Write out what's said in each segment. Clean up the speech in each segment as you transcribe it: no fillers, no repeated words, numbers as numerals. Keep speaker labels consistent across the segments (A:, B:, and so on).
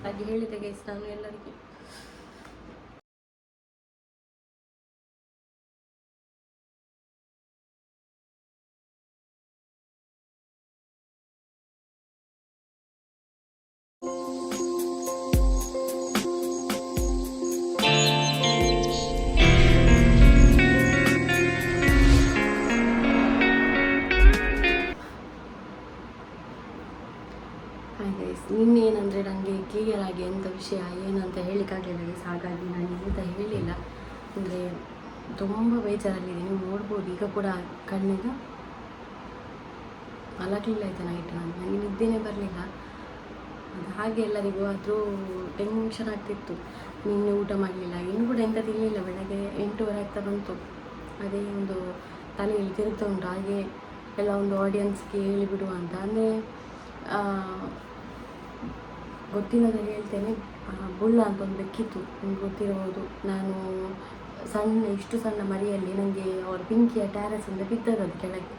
A: ಹಾಗೆ ಹೇಳಿದೆ ಗೈಸ್ ನಾನು ಎಲ್ಲರಿಗೆ. ನಿನ್ನೆ ಏನಂದರೆ ನನಗೆ ಕ್ಲಿಯರ್ ಆಗಿ ಎಂಥ ವಿಷಯ ಏನಂತ ಹೇಳಲಿಕ್ಕಾಗಲಿಲ್ಲ ಗೈಸ್. ಹಾಗಾಗಿ ನಾನು ಎಂತ ಹೇಳಿಲ್ಲ. ಅಂದರೆ ತುಂಬ ಬೇಜಾರಲ್ಲಿದೆ, ನೀವು ನೋಡ್ಬೋದು. ಈಗ ಕೂಡ ಕಣ್ಣಿಗೆ ಮಲಗಲಿಲ್ಲ ಆಯಿತಾ ನೈಟ್. ನನಗೆ ನಿದ್ದೆನೇ ಬರಲಿಲ್ಲ. ಅದು ಹಾಗೆ ಎಲ್ಲರಿಗೂ ಆದರೂ ಟೆನ್ಷನ್ ಆಗ್ತಿತ್ತು. ನಿನ್ನೆ ಊಟ ಮಾಡಲಿಲ್ಲ, ಇನ್ನು ಕೂಡ ಎಂಥ ತಿನ್ನಲಿಲ್ಲ. ಬೆಳಗ್ಗೆ 8:30 ಆಗ್ತಾ ಬಂತು. ಅದೇ ಒಂದು ತಲೆಯಲ್ಲಿ ತಿರುಗ್ತಾ ಉಂಟು. ಹಾಗೆ ಎಲ್ಲ ಒಂದು ಆಡಿಯನ್ಸ್ಗೆ ಹೇಳಿಬಿಡುವ ಅಂತ. ಅಂದರೆ ಗೊತ್ತಿಲ್ಲದಾಗ ಹೇಳ್ತೇನೆ, ಬುಳ್ಳ ಅಂತ ಒಂದು ಬೆಕ್ಕಿತ್ತು, ನಿಮ್ಗೆ ಗೊತ್ತಿರಬಹುದು. ನಾನು ಇಷ್ಟು ಸಣ್ಣ ಮರಿಯಲ್ಲಿ ನನಗೆ ಅವ್ರ ಪಿಂಕಿಯ ಟ್ಯಾರಸಿಂದ ಬಿದ್ದದ್ದು ಕೆಳಗೆ.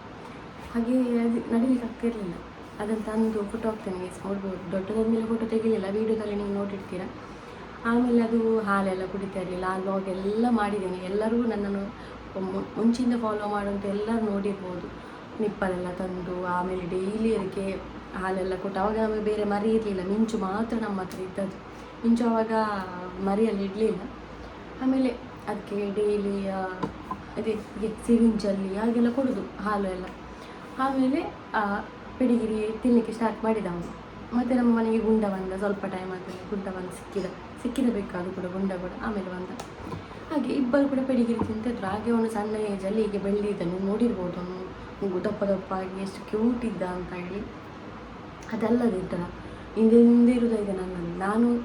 A: ಹಾಗೆ ಅದು ನಡಿಲಿಕ್ಕೆ ಆಗ್ತಿರಲಿಲ್ಲ. ಅದನ್ನು ತಂದು ಫೋಟೋ ಹಾಕ್ತೇನೆ ಗೈಸ್, ನೋಡ್ಬೋದು. ದೊಡ್ಡದಾದ ಮೇಲೆ ಫೋಟೋ ತೆಗಿಲಿಲ್ಲ, ವೀಡಿಯೋದಲ್ಲಿ ನೀವು ನೋಡಿರ್ತೀರ. ಆಮೇಲೆ ಅದು ಹಾಲೆಲ್ಲ ಕುಡಿತಾ ಇರಲಿಲ್ಲ. ಆ ವ್ಲಾಗ್ ಎಲ್ಲ ಮಾಡಿದ್ದೇನೆ. ಎಲ್ಲರೂ ನನ್ನನ್ನು ಮುಂಚಿಂದ ಫಾಲೋ ಮಾಡುವಂಥ ಎಲ್ಲರೂ ನೋಡಿರ್ಬೋದು. ನಿಪ್ಪಲೆಲ್ಲ ತಂದು ಆಮೇಲೆ ಡೈಲಿ ಅದಕ್ಕೆ ಹಾಲೆಲ್ಲ ಕೊಟ್ಟು. ಆವಾಗ ನಮಗೆ ಬೇರೆ ಮರಿ ಇರಲಿಲ್ಲ, ಮಿಂಚು ಮಾತ್ರ ನಮ್ಮ ಹತ್ರ ಇದ್ದದ್ದು. ಮಿಂಚು ಆವಾಗ ಮರಿಯಲ್ಲಿ ಇಡಲಿಲ್ಲ. ಆಮೇಲೆ ಅದಕ್ಕೆ ಡೈಲಿ ಅದೇ ಸಿರಿಂಜಲ್ಲಿ ಹಾಗೆಲ್ಲ ಕೊಡೋದು ಹಾಲು ಎಲ್ಲ. ಆಮೇಲೆ ಪೆಡಿಗಿರಿ ತಿನ್ನಲಿಕ್ಕೆ ಸ್ಟಾರ್ಟ್ ಮಾಡಿದ ಅವನು. ಮತ್ತು ನಮ್ಮ ಮನೆಗೆ ಗುಂಡ ಬಂದ. ಸ್ವಲ್ಪ ಟೈಮ್ ಆದಮೇಲೆ ಗುಂಡ ಬಂದು ಸಿಕ್ಕಿದ ಬೇಕಾದ್ರು ಕೂಡ ಗುಂಡ ಕೂಡ ಆಮೇಲೆ ಬಂದ. ಹಾಗೆ ಇಬ್ಬರು ಕೂಡ ಪೆಡಿಗಿರಿ ತಿಂತಿದ್ರು. ಹಾಗೆ ಅವನು ಸಣ್ಣ ಏಜಲ್ಲಿ ಹೀಗೆ ಬೆಳೆದಿದ್ದನು, ನೋಡಿರ್ಬೋದು. ಅವನು ದಪ್ಪ ಆಗಿ ಎಷ್ಟು ಕ್ಯೂಟ್ ಇದ್ದ ಅಂತ ಹೇಳಿ. ಅದಲ್ಲದಿದ್ದಲ್ಲ ಹಿಂದೆ ಇರೋದಾಗಿದೆ ನನ್ನಲ್ಲಿ.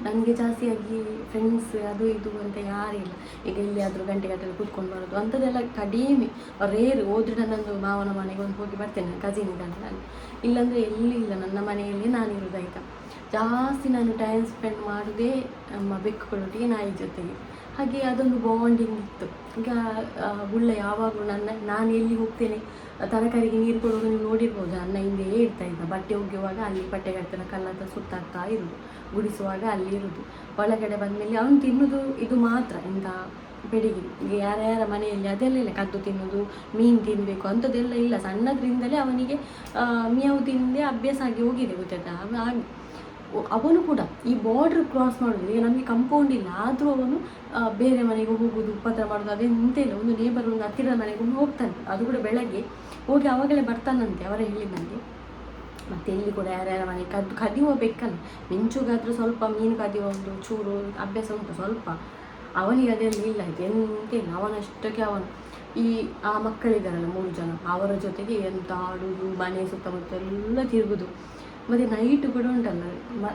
A: ನನಗೆ ಜಾಸ್ತಿಯಾಗಿ ಫ್ರೆಂಡ್ಸ್ ಅದು ಇದು ಅಂತ ಯಾರೂ ಇಲ್ಲ. ಈಗ ಎಲ್ಲಿಯಾದರೂ ಗಂಟೆಗಟ್ಟಲೆ ಕೂತ್ಕೊಂಡು ಬರೋದು ಅಂಥದ್ದೆಲ್ಲ ಕಡಿಮೆ, ರೇರ್. ಹೋದ್ರೆ ನನ್ನೊಂದು ಮಾವನ ಮನೆಗೆ ಒಂದು ಹೋಗಿ ಬರ್ತೇನೆ, ನನ್ನ ಕಸಿನ್ ಇದ್ದಾನೆ ನಾನು. ಇಲ್ಲಾಂದರೆ ಎಲ್ಲಿ ಇಲ್ಲ, ನನ್ನ ಮನೆಯಲ್ಲಿ ನಾನು ಇರೋದಾಯ್ತಾ. ಜಾಸ್ತಿ ನಾನು ಟೈಮ್ ಸ್ಪೆಂಡ್ ಮಾಡೋದೇ ನಮ್ಮ ಬೆಕ್ಕುಗಳೊಟ್ಟಿಗೆ, ನಾಯಿ ಜೊತೆಗೆ. ಹಾಗೆ ಅದೊಂದು ಬಾಂಡಿಂಗ್ ಇತ್ತು. ಈಗ ಬುಳ್ಳ ಯಾವಾಗಲೂ ನಾನು ಎಲ್ಲಿ ಹೋಗ್ತೇನೆ ತರಕಾರಿಗೆ ನೀರು ಕೊಡುವಾಗ ನೀವು ನೋಡಿರ್ಬೋದು, ನನ್ನ ಹಿಂದೆ ಇರ್ತಾ ಇದ್ದ. ಬಟ್ಟೆ ಒಗೆಯುವಾಗ ಅಲ್ಲಿ ಬಟ್ಟೆಗಟ್ಟೆನ ಕಲ್ಲದ ಸುತ್ತಾಗ್ತಾ ಇರೋದು, ಗುಡಿಸುವಾಗ ಅಲ್ಲಿ ಇರೋದು. ಒಳಗಡೆ ಬಂದಮೇಲೆ ಅವನು ತಿನ್ನೋದು ಇದು ಮಾತ್ರ, ಇಂಥ ಬೆಡಿಗಿರಿ. ಈಗ ಯಾರ್ಯಾರ ಮನೆಯಲ್ಲಿ ಅದೆಲ್ಲ ಇಲ್ಲ, ಕದ್ದು ತಿನ್ನೋದು, ಮೀನು ತಿನ್ನಬೇಕು ಅಂಥದ್ದೆಲ್ಲ ಇಲ್ಲ. ಸಣ್ಣದ್ರಿಂದಲೇ ಅವನಿಗೆ ಮೇವು ತಿಂದೇ ಅಭ್ಯಾಸ ಆಗಿ ಹೋಗಿದೆ, ಗೊತ್ತಾಯ್ತಾ. ಹಾಗೆ ಅವನು ಕೂಡ ಈ ಬಾರ್ಡ್ರ್ ಕ್ರಾಸ್ ಮಾಡೋದು. ಈಗ ನಮಗೆ ಕಂಪೌಂಡ್ ಇಲ್ಲ, ಆದರೂ ಅವನು ಬೇರೆ ಮನೆಗೆ ಹೋಗೋದು, ಉಪದ್ರ ಮಾಡೋದು ಅದೆಂತ ಇಲ್ಲ. ಒಂದು ನೇಬರ್ ಒಂದು ಹತ್ತಿರದ ಮನೆಗೆ ಹೋಗ್ತಾನೆ, ಅದು ಕೂಡ ಬೆಳಗ್ಗೆ ಹೋಗಿ ಅವಾಗಲೇ ಬರ್ತಾನಂತೆ, ಅವರ ಹೇಳಿದಂಗೆ. ಮತ್ತು ಇಲ್ಲಿ ಕೂಡ ಯಾರ್ಯಾರ ಮನೆ ಕದಿಯುವ ಬೇಕಲ್ಲ. ಮಿಂಚುಗಾದರೂ ಸ್ವಲ್ಪ ಮೀನು ಕದಿಯುವ ಒಂದು ಚೂರು ಅಭ್ಯಾಸ ಉಂಟು ಸ್ವಲ್ಪ. ಅವನಿಗೆ ಅದೆಲ್ಲ ಇಲ್ಲ, ಎಂತ ಇಲ್ಲ. ಅವನಷ್ಟಕ್ಕೆ ಅವನು ಆ ಮಕ್ಕಳಿದ್ದಾರಲ್ಲ 3 ಜನ, ಅವರ ಜೊತೆಗೆ ಎಂತ ಆಡೋದು, ಮನೆ ಸುತ್ತಮುತ್ತ ಎಲ್ಲ ತಿರುಗೋದು. ಮತ್ತು ನೈಟು ಕೂಡ ಉಂಟಲ್ಲ,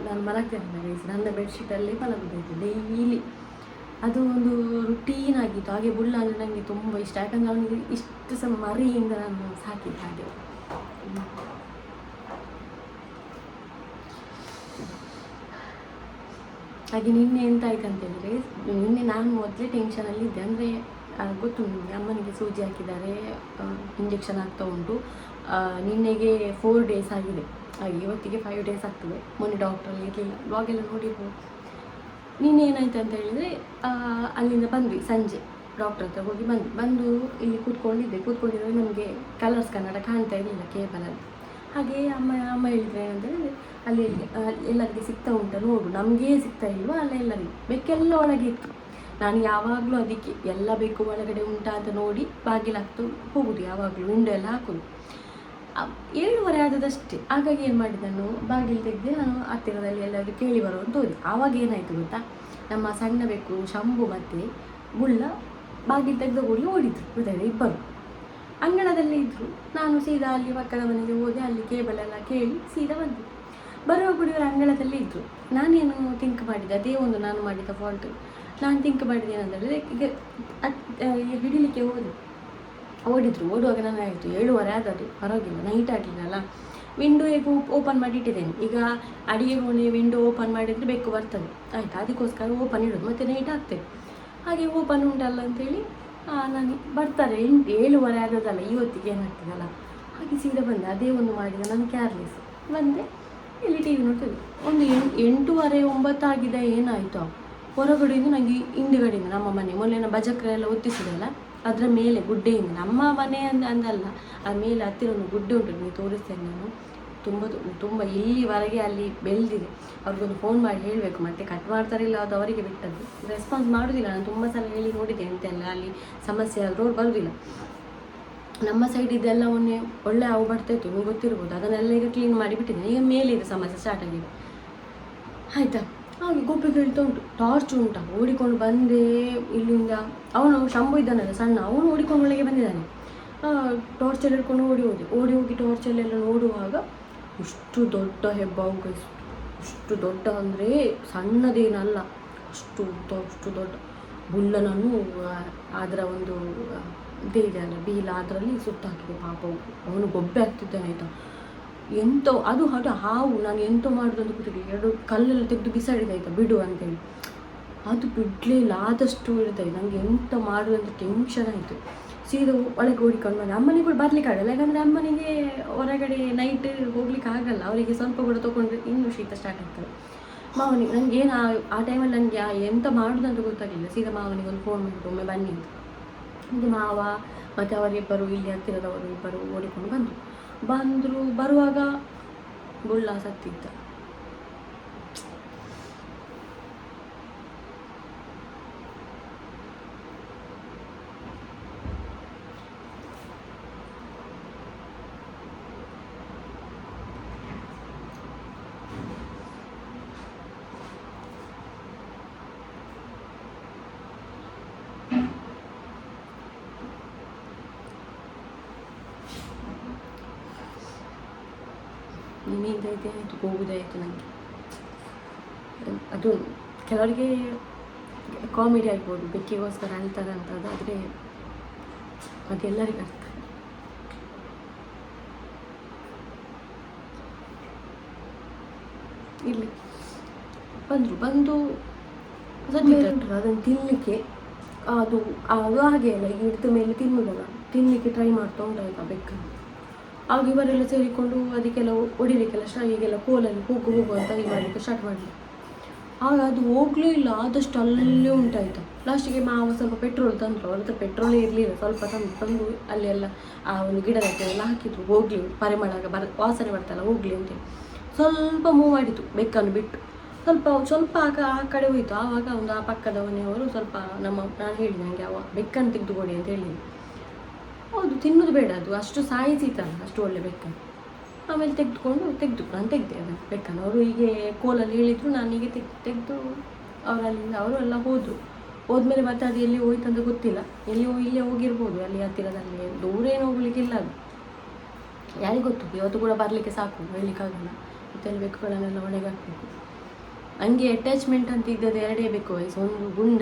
A: ನಾನು ಮಲಗ್ತೇನೆ ಗೈಸ್, ನನ್ನ ಬೆಡ್ಶೀಟಲ್ಲೇ ಮಲಗೋದಾಯ್ತು ಡೈಲಿ. ಅದು ಒಂದು ರುಟೀನ್ ಆಗಿತ್ತು. ಹಾಗೆ ಬುಳ್ಳ ಅಂದರೆ ನನಗೆ ತುಂಬ ಇಷ್ಟ. ಯಾಕಂದರೆ ಅವನಿಗೆ ಇಷ್ಟು ಸಹ ಮರಿಯಿಂದ ನಾನು ಸಾಕಿದ್ದೆ ಹಾಗೆ. ಹಾಗೆ ನಿನ್ನೆ ಎಂತ ಆಯ್ತು ಅಂತೇಳಿದರೆ, ನಿನ್ನೆ ನಾನು ಮೊದಲೇ ಟೆನ್ಷನಲ್ಲಿದ್ದೆ. ಅಂದರೆ ಗೊತ್ತು ನಿಮಗೆ, ಅಮ್ಮನಿಗೆ ಸೂಜಿ ಹಾಕಿದ್ದಾರೆ, ಇಂಜೆಕ್ಷನ್ ಆಗ್ತಾ ಉಂಟು. ನಿನ್ನೆಗೆ 4 ಡೇಸ್ ಆಗಿದೆ, ಹಾಗೆ ಇವತ್ತಿಗೆ 5 ಡೇಸ್ ಆಗ್ತದೆ. ಮೊನ್ನೆ ಡಾಕ್ಟ್ರಲ್ಲಿ ಇರಲಿಲ್ಲ, ಬ್ಲಾಗೆಲ್ಲ ನೋಡಿರ್ಬೋದು. ನಿನ್ನೆ ಏನಾಯ್ತು ಅಂತ ಹೇಳಿದರೆ, ಅಲ್ಲಿಂದ ಬಂದ್ವಿ ಸಂಜೆ, ಡಾಕ್ಟ್ರ್ ಹತ್ರ ಹೋಗಿ ಬಂದು ಇಲ್ಲಿ ಕೂತ್ಕೊಂಡಿದ್ರೆ ನಮಗೆ ಕಲರ್ಸ್ ಕನ್ನಡ ಕಾಣ್ತಾ ಇರಲಿಲ್ಲ ಕೇಬಲಲ್ಲಿ. ಹಾಗೆ ಅಮ್ಮ ಹೇಳಿದ್ರೆ ಏನಂತೇಳಿದರೆ, ಅಲ್ಲಿ ಎಲ್ಲರಿಗೆ ಸಿಗ್ತಾ ಉಂಟ ನೋಡು, ನಮಗೇ ಸಿಗ್ತಾ ಇಲ್ವಾ ಅಲ್ಲ ಎಲ್ಲರಿಗೆ. ಬೆಕ್ಕೆಲ್ಲ ಒಳಗೆ ಇತ್ತು. ನಾನು ಯಾವಾಗಲೂ ಅದಕ್ಕೆ ಎಲ್ಲ ಬೇಕು ಒಳಗಡೆ ಉಂಟಾ ಅಂತ ನೋಡಿ ಬಾಗಿಲಾಕ್ತು ಹೋಗೋದು, ಯಾವಾಗಲೂ ವಿಂಡೋ ಎಲ್ಲ ಹಾಕೋದು. 7:30 ಆದದಷ್ಟೇ. ಹಾಗಾಗಿ ಏನು ಮಾಡಿದೆ, ನಾನು ಬಾಗಿಲು ತೆಗೆದು ನಾನು ಹತ್ತಿರದಲ್ಲಿ ಎಲ್ಲರೂ ಕೇಳಿ ಬರೋ ಅಂತ ಹೋದೆ. ಆವಾಗ ಏನಾಯಿತು ಗೊತ್ತಾ, ನಮ್ಮ ಸಣ್ಣ ಬೇಕು ಶಂಭು ಮತ್ತು ಬುಳ್ಳ ಬಾಗಿಲು ತೆಗೆದ ಕೂಡಲೇ ಓಡಿದ್ರು, ಗೊತ್ತಾಯಿಲ್ಲ. ಇಬ್ಬರು ಅಂಗಣದಲ್ಲಿ ಇದ್ದರು. ನಾನು ಸೀದಾ ಅಲ್ಲಿ ಪಕ್ಕದ ಮನೆಗೆ ಹೋದೆ, ಅಲ್ಲಿ ಕೇಬಲ್ ಎಲ್ಲ ಕೇಳಿ ಸೀದಾ ಬಂದೆ. ಬರುವ ಕುಡಿಯೋರು ಅಂಗಳದಲ್ಲಿ ಇದ್ದರು. ನಾನೇನು ಥಿಂಕ್ ಮಾಡಿದೆ, ಅದೇ ಒಂದು ನಾನು ಮಾಡಿದ ಫಾಲ್ಟು. ನಾನು ಥಿಂಕ್ ಮಾಡಿದೆ ಏನಂದರೆ, ಈಗ ಹಿಡಿಲಿಕ್ಕೆ ಓಡಿದ್ರು. ಓಡುವಾಗ ನನಗಾಯಿತು 7:30 ಆದದ್ದು, ಪರವಾಗಿಲ್ಲ, ನೈಟ್ ಆಗಲಿಲ್ಲಲ್ಲ. ವಿಂಡೋ ಹೇಗೂ ಓಪನ್ ಮಾಡಿ ಇಟ್ಟಿದ್ದೇನೆ. ಈಗ ಅಡಿಗೆ ಕೋಣೆ ವಿಂಡೋ ಓಪನ್ ಮಾಡಿದರೆ ಬೆಕ್ಕು ಬರ್ತದೆ, ಆಯಿತಾ. ಅದಕ್ಕೋಸ್ಕರ ಓಪನ್ ಇಡೋದು, ಮತ್ತು ನೈಟ್ ಆಗ್ತದೆ. ಹಾಗೆ ಓಪನ್ ಉಂಟಲ್ಲ ಅಂತೇಳಿ ನಾನು ಬರ್ತಾರೆ 7:30 ಆದದಲ್ಲ, ಇವತ್ತಿಗೆ ಏನಾಗ್ತದಲ್ಲ. ಹಾಗೆ ಸೀದಾ ಬಂದೆ, ಅದೇ ಒಂದು ಮಾಡಿದೆ ನಾನು, ಕೇರ್ಲೆಸ್ ಬಂದೆ. ಇಲ್ಲಿ ಟಿ ವಿ ನೋಡ್ತಿದ್ದೆ. ಒಂದು 8:30-9 ಏನಾಯಿತು, ಹೊರಗಡೆಯಿಂದ ನನಗೆ ಹಿಂದುಗಡೆಯಿಂದ ನಮ್ಮ ಮನೆ ಮೊನ್ನೆ ಬಜಕ್ರೆ ಎಲ್ಲ ಒತ್ತಿಸಿದೆಲ್ಲ ಅದರ ಮೇಲೆ ಗುಡ್ಡೆಯಿಂದ, ನಮ್ಮ ಮನೆ ಅಂದಲ್ಲ, ಆ ಮೇಲೆ ಹತ್ತಿರ ಒಂದು ಗುಡ್ಡೆ ಉಂಟು, ನೀವು ತೋರಿಸ್ತೇನೆ ನಾನು. ತುಂಬ ಇಲ್ಲಿವರೆಗೆ ಅಲ್ಲಿ ಬೆಳೆದಿದೆ. ಅವ್ರಿಗೊಂದು ಫೋನ್ ಮಾಡಿ ಹೇಳಬೇಕು, ಮತ್ತೆ ಕಟ್ ಮಾಡ್ತಾರಿಲ್ಲ ಅದು ಅವರಿಗೆ ಬಿಟ್ಟದ್ದು. ರೆಸ್ಪಾನ್ಸ್ ಮಾಡೋದಿಲ್ಲ. ನಾನು ತುಂಬ ಸಲ ಹೇಳಿ ನೋಡಿದೆ, ಎಂತೆಲ್ಲ ಅಲ್ಲಿ ಸಮಸ್ಯೆ ರೋಡ್ ಬರೋದಿಲ್ಲ. ನಮ್ಮ ಸೈಡ್ ಇದೆಲ್ಲ ಒಳ್ಳೆ ಅವು ಬರ್ತಾಯಿತ್ತು, ನಿಮ್ಗೆ ಗೊತ್ತಿರ್ಬೋದು. ಅದನ್ನೆಲ್ಲ ಈಗ ಕ್ಲೀನ್ ಮಾಡಿಬಿಟ್ಟಿದ್ದೀನಿ. ಈಗ ಮೇಲೆ ಇದೆ ಸಮಸ್ಯೆ ಸ್ಟಾರ್ಟ್ ಆಗಿದೆ, ಆಯಿತಾ. ಹಾಗೆ ಗೊಬ್ಬರ ಹೇಳ್ತಾ ಉಂಟು, ಟಾರ್ಚ್ ಉಂಟಾ, ಓಡಿಕೊಂಡು ಬಂದೇ ಇಲ್ಲಿಂದ. ಅವನು ಶಂಭು ಇದ್ದಾನಲ್ಲ ಸಣ್ಣ, ಅವನು ಓಡಿಕೊಂಡು ಒಳಗೆ ಬಂದಿದ್ದಾನೆ. ಟಾರ್ಚಲ್ಲಿ ಹಿಡ್ಕೊಂಡು ಓಡಿ ಹೋಗಿ ಟಾರ್ಚಲ್ಲೆಲ್ಲ ನೋಡುವಾಗ ಇಷ್ಟು ದೊಡ್ಡ ಹೆಬ್ಬಾವು ಗೈಸ್, ಅಷ್ಟು ದೊಡ್ಡ ಅಂದರೆ ಸಣ್ಣದೇನಲ್ಲ, ಅಷ್ಟು ದೊಡ್ಡ ಬುಲ್ಲನನ್ನು ಅದರ ಒಂದು ಇದೇ ಇದೆ ಅಲ್ಲ ಬೀಲ, ಅದರಲ್ಲಿ ಸುತ್ತಾಕಿದೆ ಪಾಪವು. ಅವನು ಗೊಬ್ಬೆ ಆಗ್ತಿದ್ದಾನೆ ಆಯಿತಾ. ಅದು ಹಾವು, ನಾನು ಎಂತ ಮಾಡೋದು ಅಂತ ಗೊತ್ತಿಲ್ಲ. 2 ಕಲ್ಲೆಲ್ಲ ತೆಗೆದು ಬಿಸಾಡಿದೆ ಆಯಿತಾ, ಬಿಡು ಅಂತೇಳಿ. ಅದು ಬಿಡಲೇ ಇಲ್ಲ, ಆದಷ್ಟು ಇಡ್ತಾಯಿದೆ. ನನಗೆ ಎಂತ ಮಾಡೋದು ಅಂತ ಟೆನ್ಷನ್ ಆಯಿತು. ಸೀದಾ ಒಳಗೆ ಓಡಿಕೊಂಡು ಬಂದೆ. ಅಮ್ಮನಿಗೆ ಕೂಡ ಬರ್ಲಿಕ್ಕೆ ಆಗಲ್ಲ, ಯಾಕಂದರೆ ಅಮ್ಮನಿಗೆ ಹೊರಗಡೆ ನೈಟ್ ಹೋಗ್ಲಿಕ್ಕೆ ಆಗಲ್ಲ. ಅವರಿಗೆ ಸ್ವಲ್ಪ ಕೂಡ ತೊಗೊಂಡ್ರೆ ಇನ್ನೂ ಶೀತ ಸ್ಟಾರ್ಟ್ ಆಗ್ತದೆ. ಮಾವನಿಗೆ ನನಗೇನು ಆ ಟೈಮಲ್ಲಿ ನನಗೆ ಎಂತ ಮಾಡೋದು ಅಂತ ಗೊತ್ತಾಗಲಿಲ್ಲ. ಸೀದಾ ಮಾವನಿಗೆ ಒಂದು ಫೋನ್ ಮಾಡಿಬಿಟ್ಟು ಒಮ್ಮೆ ಬನ್ನಿ ಅಂತ. ಇದು ಮಾವ ಮತ್ತು ಅವರಿಬ್ಬರು ಇಲ್ಲಿ ಹತ್ತಿರದವರು ಇಬ್ಬರು ಓಡಿಕೊಂಡು ಬಂದರು. ಬರುವಾಗ ಬುಳ್ಳ ಸತ್ತಿದ್ದ. ನಿನ್ನಿಂದೈತೆ ಆಯಿತು, ಹೋಗುದಾಯಿತು ನನಗೆ. ಅದು ಕೆಲವರಿಗೆ ಕಾಮಿಡಿ ಆಗ್ಬೋದು, ಬೆಕ್ಕಿಗೋಸ್ಕರ ಅಳ್ತಾರೆ ಅಂತ. ಅದಾದರೆ ಅದೆಲ್ಲರಿಗೂ ಅರ್ಥ. ಇಲ್ಲಿ ಬಂದು ಅದನ್ನು ತಿನ್ನಲಿಕ್ಕೆ ಅದು ಹಾಗೆ ಅಲ್ಲ, ಈಗ ಹಿಡಿದ ಮೇಲೆ ತಿನ್ನುವುದಲ್ಲ, ತಿನ್ನಲಿಕ್ಕೆ ಟ್ರೈ ಮಾಡ್ತಾ ಉಂಟಾಯ್ತಾ ಬೆಕ್ಕನ್ನು. ಆಗ ಇವರೆಲ್ಲ ಸೇರಿಕೊಂಡು ಅದಕ್ಕೆಲ್ಲ ಹೊಡಿಲಿಕ್ಕೆಲ್ಲ ಹೀಗೆಲ್ಲ ಕೋಲಲ್ಲಿ ಹೋಗು ಅಂತ ಇದು ಮಾಡಲಿಕ್ಕೆ ಸ್ಟಾರ್ಟ್ ಮಾಡಲಿ. ಆಗ ಅದು ಹೋಗಲೂ ಇಲ್ಲ, ಆದಷ್ಟು ಅಲ್ಲೇ ಉಂಟಾಯಿತು. ಲಾಸ್ಟಿಗೆ ಮಾವ ಸ್ವಲ್ಪ ಪೆಟ್ರೋಲ್ ತಂದರು. ಅವ್ರ ಹತ್ರ ಪೆಟ್ರೋಲೇ ಇರಲಿಲ್ಲ, ಸ್ವಲ್ಪ ತಂದು ಅಲ್ಲೆಲ್ಲ ಆ ಒಂದು ಗಿಡದಕ್ಕೆಲ್ಲ ಹಾಕಿದ್ರು, ಹೋಗಲಿ ಪರಿಮಳ ವಾಸನೆ ಬರ್ತಲ್ಲ ಹೋಗಲಿ ಅಂತೇಳಿ. ಸ್ವಲ್ಪ ಮೂವ್ ಮಾಡಿತು ಬೆಕ್ಕನ್ನು ಬಿಟ್ಟು, ಸ್ವಲ್ಪ ಆ ಕಡೆ ಹೋಯಿತು. ಆವಾಗ ಒಂದು ಆ ಪಕ್ಕದ ಮನೆಯವರು ಸ್ವಲ್ಪ ನಾನು ಹೇಳಿದೆ ನನಗೆ ಬೆಕ್ಕನ್ನು ತೆಗೆದುಕೊಡಿ ಅಂತ ಹೇಳಿದೆ. ಹೌದು, ತಿನ್ನೋದು ಬೇಡ, ಅದು ಅಷ್ಟು ಸಾಯಿಸಿತಲ್ಲ ಅಷ್ಟು ಒಳ್ಳೆ ಬೆಕ್ಕನ್ನು. ಆಮೇಲೆ ನಾನು ತೆಗೆದೆ ಅದನ್ನು ಬೆಕ್ಕನ್ನು. ಅವರು ಹೀಗೆ ಕೋಲಲ್ಲಿ ಹೇಳಿದರು, ನಾನು ಹೀಗೆ ತೆಗೆದು ಅವರು ಎಲ್ಲ ಹೋದ್ಮೇಲೆ ಮತ್ತೆ ಅದು ಎಲ್ಲಿ ಹೋಯ್ತಂತ ಗೊತ್ತಿಲ್ಲ. ಇಲ್ಲೇ ಹೋಗಿರ್ಬೋದು, ಅಲ್ಲಿ ಹತ್ತಿರದಲ್ಲಿ, ದೂರ ಏನು ಹೋಗ್ಲಿಕ್ಕಿಲ್ಲ. ಅದು ಯಾರಿಗೆ ಗೊತ್ತು, ಇವತ್ತು ಕೂಡ ಬರಲಿಕ್ಕೆ ಸಾಕು, ಹೇಳಲಿಕ್ಕಾಗಲ್ಲ. ಮತ್ತೆಲ್ಲಿ ಬೆಕ್ಕುಗಳನ್ನೆಲ್ಲ ಒಳಗೆ ಹಾಕಬೇಕು. ಹಂಗೆ ಅಟ್ಯಾಚ್ಮೆಂಟ್ ಅಂತ ಇದ್ದದ್ದು 2 ಬೆಕ್ಕು ವಯಸ್ಸು, ಒಂದು ಗುಂಡ